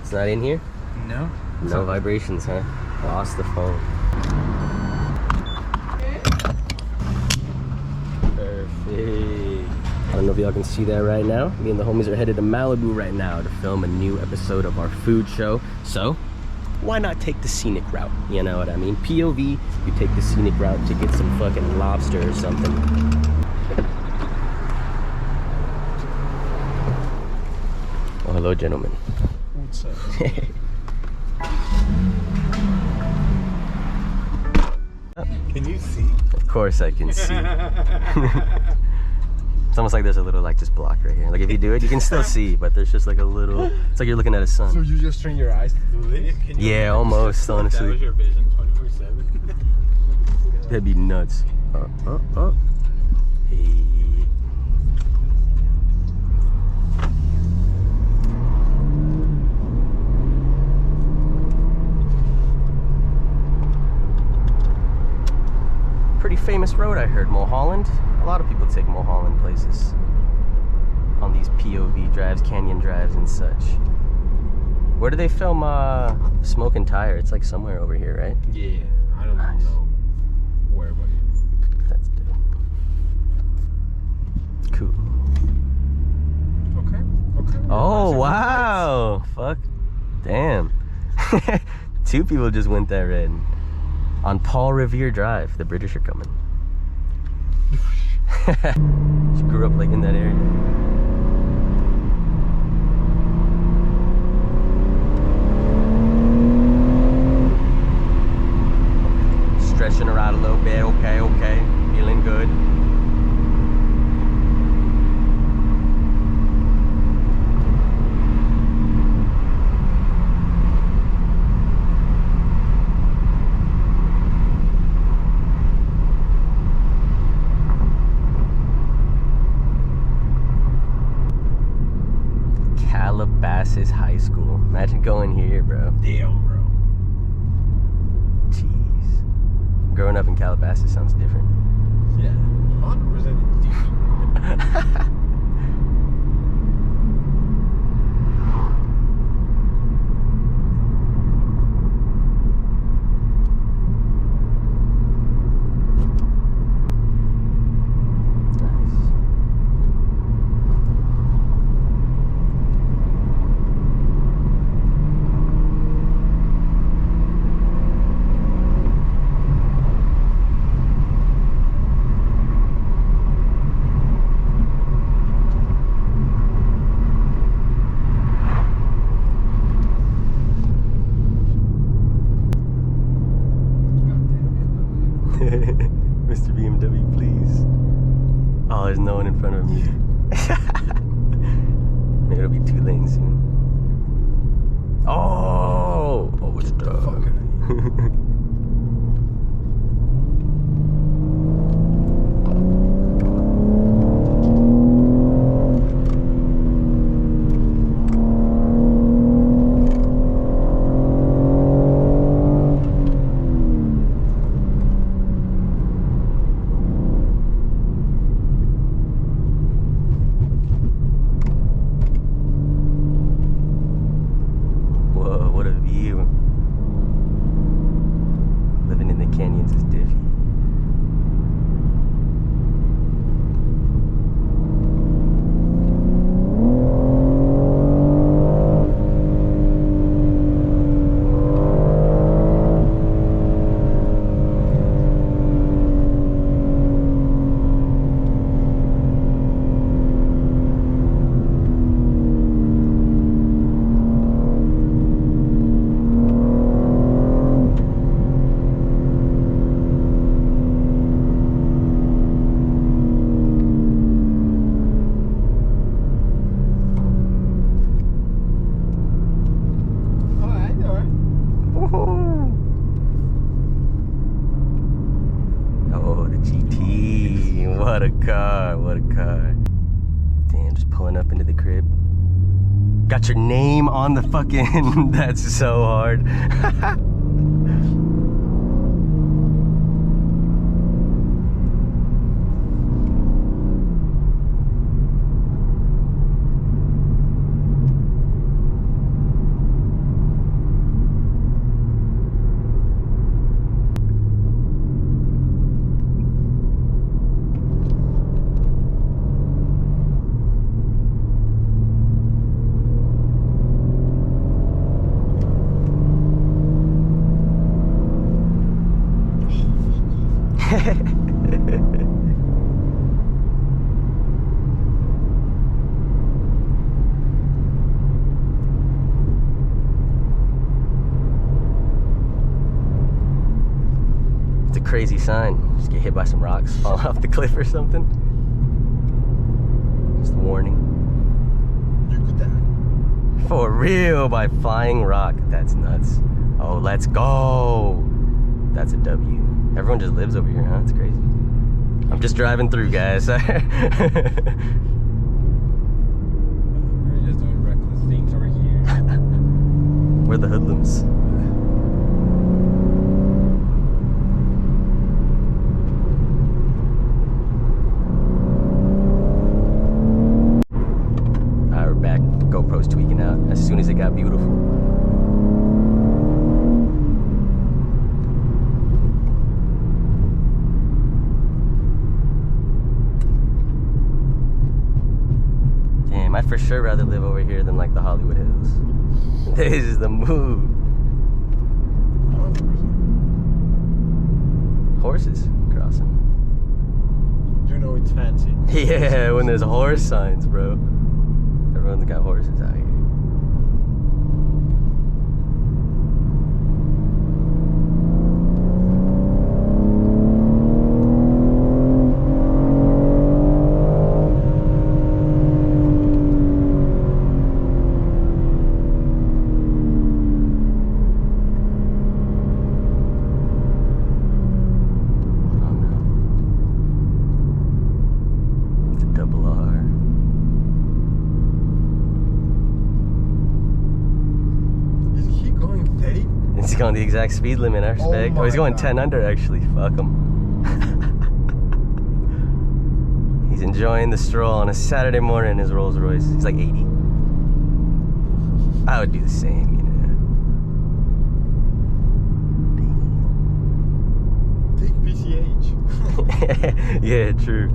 It's not in here? No. No vibrations, huh? Lost the phone. Perfect. I don't know if y'all can see that right now. Me and the homies are headed to Malibu right now to film a new episode of our food show. So, why not take the scenic route? You know what I mean? POV, you take the scenic route to get some fucking lobster or something. Oh, hello, gentlemen. What's up? Can you see? Of course I can see. It's almost like there's a little like just block right here. Like if you do it, you can still see, but there's just like a little. It's like you're looking at a sun. So you just train your eyes to do this? Yeah, almost. Honestly, that was your vision 24/7. That'd be nuts. Hey. Pretty famous road, I heard. Mulholland. A lot of people take Mulholland places on these POV drives, canyon drives, and such. Where do they film Smoke and Tire? It's like somewhere over here, right? Yeah, I don't know where, but that's dope. Cool. Okay. Oh wow! Fuck. Damn. 2 people just went that red. On Paul Revere Drive. The British are coming. She grew up like in that area. Stretching her out a little bit. Okay. Feeling good. Calabasas High School. Imagine going here, bro. damn, bro. Jeez. Growing up in Calabasas sounds different. Yeah, 100% different. Mr. BMW, please. Oh, there's no one in front of me. Maybe it'll be 2 lanes soon. Oh, it's done. Canyons is diffy. What a car, what a car. Damn, just pulling up into the crib. Got your name on the fucking, that's so hard. crazy sign. Just get hit by some rocks, fall off the cliff or something. Just a warning. You could die. For real, by flying rock. That's nuts. Oh, let's go. That's a W. Everyone just lives over here, huh? It's crazy. I'm just driving through, guys. We're just doing reckless things over here. We're the hoodlums. Alright, we're back. GoPro's tweaking out as soon as it got beautiful. Damn, I'd for sure rather live over here than like the Hollywood Hills. This is the move. 100%. Horses crossing. You know it's fancy. Yeah, when there's horse signs, bro. Everyone's got horses out here. He's going the exact speed limit, I respect. Oh, he's going 10 under actually. Fuck him. He's enjoying the stroll on a Saturday morning in his Rolls Royce. He's like 80. I would do the same, you know. Take PCH. Yeah, true.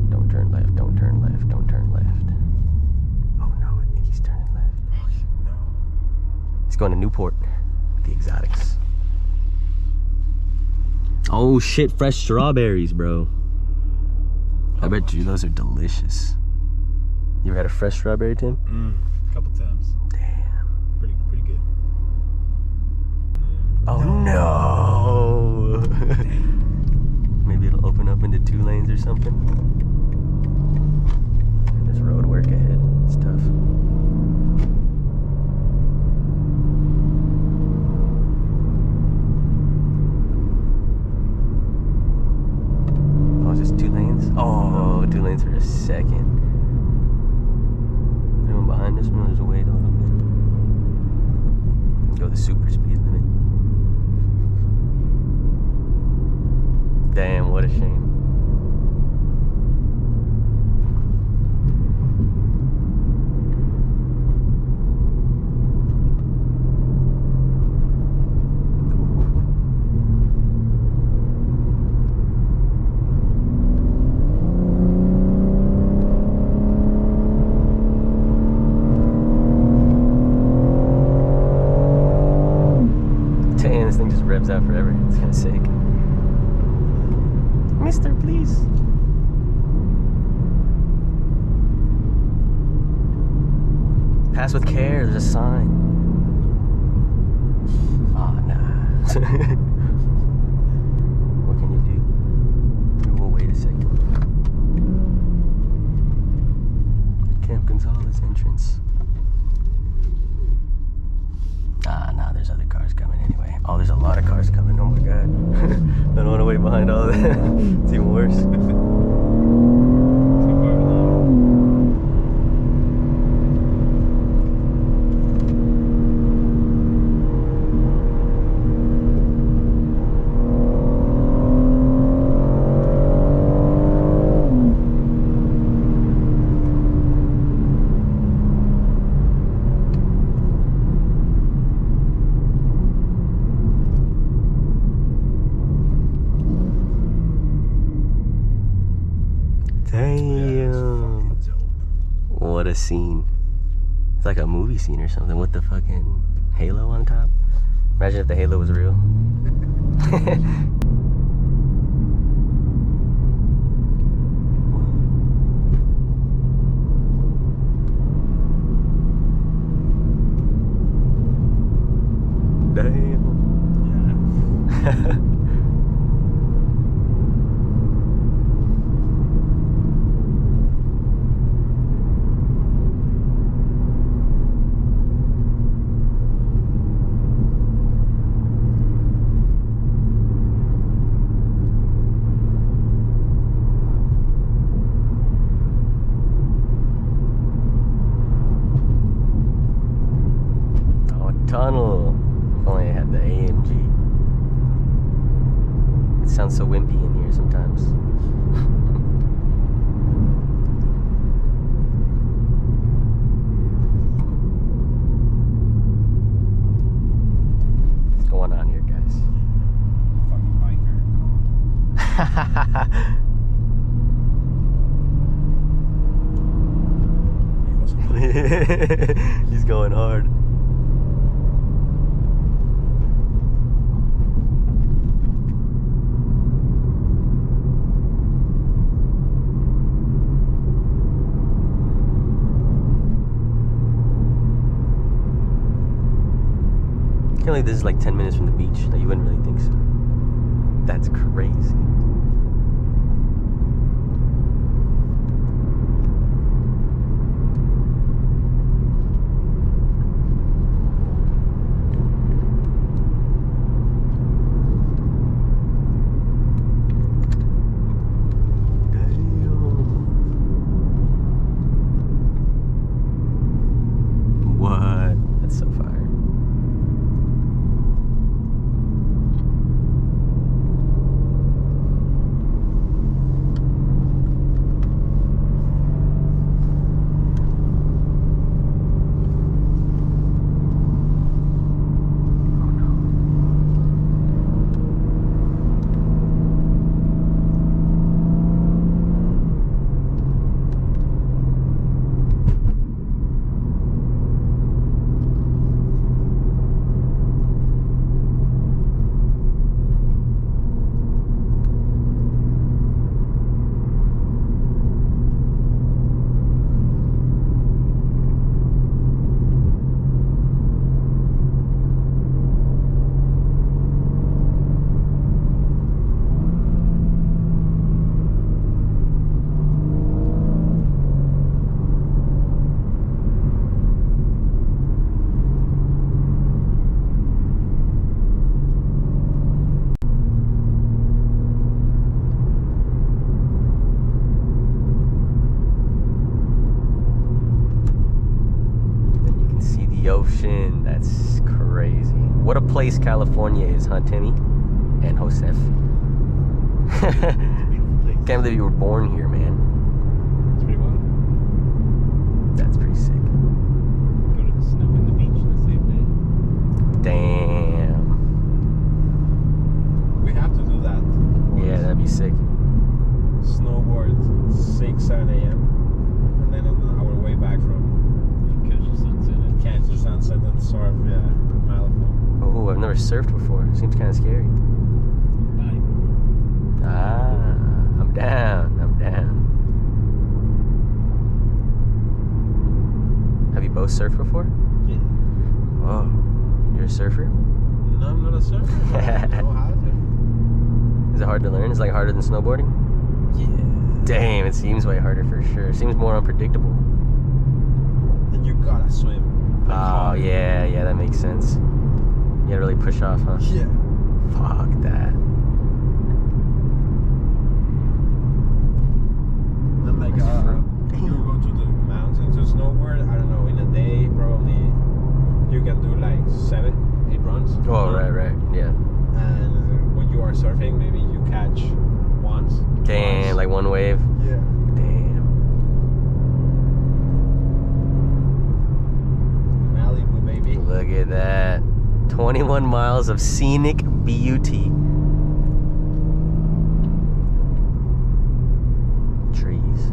Don't turn left, don't turn left, don't turn left. He's going to Newport, the exotics. Oh shit, fresh strawberries, bro. I bet you those are delicious. You ever had a fresh strawberry, Tim? A couple times. Damn. Pretty good. Oh no. Maybe it'll open up into 2 lanes or something. There's road work ahead. It's tough. Just 2 lanes? Oh, 2 lanes for a second. Anyone behind us? No, there's a wait a little bit. Go the super speed limit. Damn, what a shame. This thing just revs out forever. It's kind of sick. Mister, please. Pass with care. There's a sign. Oh, nah. What can you do? Maybe we'll wait a second. Camp Gonzalez entrance. Nah, there's other cars coming anyway. Oh, there's a lot of cars coming. Oh my god. I don't want to wait behind all of that. It's even worse. Too far behind. Damn. What a scene. It's like a movie scene or something with the fucking halo on top. Imagine if the halo was real. Damn. tunnel. If only I had the AMG. It sounds so wimpy in here sometimes. What's going on here, guys? Fucking biker. He's going hard. I feel like this is like 10 minutes from the beach. Like, you wouldn't really think so. That's crazy. What? That's so fire. The ocean, that's crazy. What a place California is, huh, Timmy? And Josef. Can't believe you were born here, man. It's pretty wild. That's pretty sick. Go to the snow and the beach the same day. Damn. We have to do that. Yeah, that'd be sick. Snowboard 6, 7 a.m. And then on our way back from catch the sunset and surf, yeah, Malibu. Oh, I've never surfed before. Seems kind of scary. Ah, I'm down. I'm down. Have you both surfed before? Yeah. Whoa, you're a surfer? No, I'm not a surfer. I don't know how to. Is it hard to learn? Is it like harder than snowboarding? Yeah. Damn, it seems way harder for sure. It seems more unpredictable. And you gotta swim. Oh, yeah, that makes sense. You gotta really push off, huh? Yeah. Fuck that. And like, you go to the mountains to snowboard, I don't know, in a day, probably, you can do like 7, 8 runs. Oh, right, yeah. And when you are surfing, maybe you catch once. Damn, twice. like one wave. Yeah. Damn. Malibu, baby. Look at that. 21 miles of scenic beauty. Trees.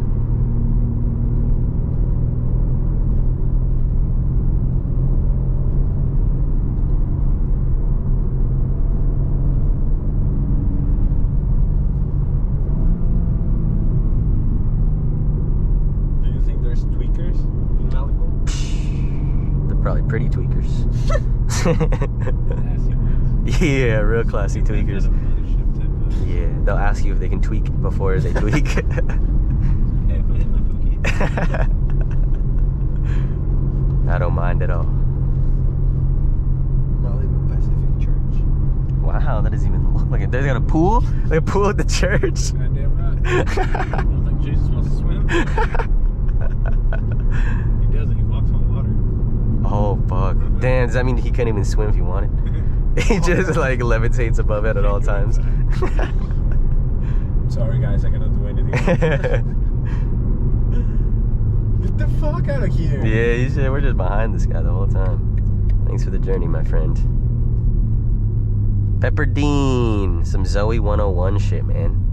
Do you think there's tweakers in Malibu? They're probably pretty tweakers. Yeah, real classy tweakers. Yeah, they'll ask you if they can tweak before they tweak. Hey, if I hit my cookie. I don't mind at all. Malibu Pacific Church. Wow, that doesn't even look like it. There's got a pool? Like a pool at the church? Goddamn right. Like Jesus wants to swim. He doesn't. He walks on water. Oh, fuck. Damn, does that mean he couldn't even swim if he wanted? He just like levitates above it at all times. Sorry guys, I cannot do anything. Get the fuck out of here. Yeah, you should. We're just behind this guy the whole time. Thanks for the journey, my friend. Pepperdine. Some Zoe 101 shit, man.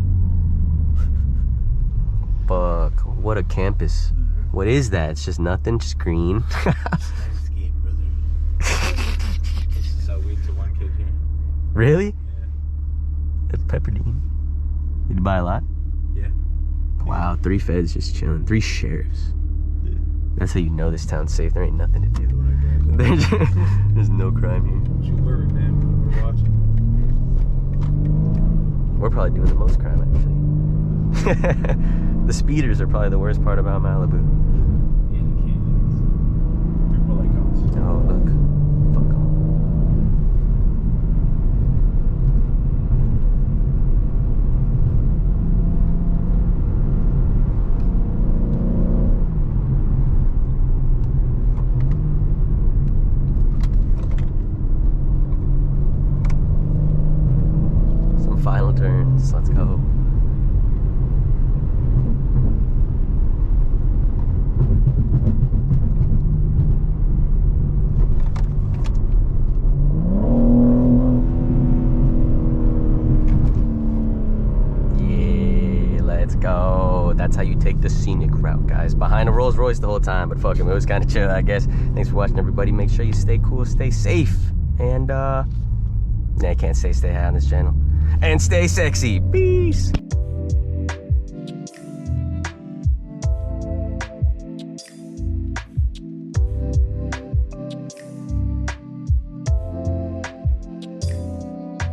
Fuck. What a campus. What is that? It's just nothing, just green. Landscape, brother. This is how we to one kid here. Really? Yeah. At Pepperdine. Did you buy a lot? Yeah. Wow, 3 feds just chilling. 3 sheriffs. Yeah. That's how you know this town's safe. There ain't nothing to do. There's no crime here. Don't you worry, man. We're watching. We're probably doing the most crime, actually. The speeders are probably the worst part about Malibu. Yeah, the canyons. People like us. Oh, look. Fuck 'em. Some final turns. Let's go. Go. That's how you take the scenic route, guys. Behind a Rolls Royce the whole time, but fuck him, it was kind of chill, I guess. Thanks for watching, everybody. Make sure you stay cool, stay safe, and I can't say stay high on this channel. And stay sexy. Peace.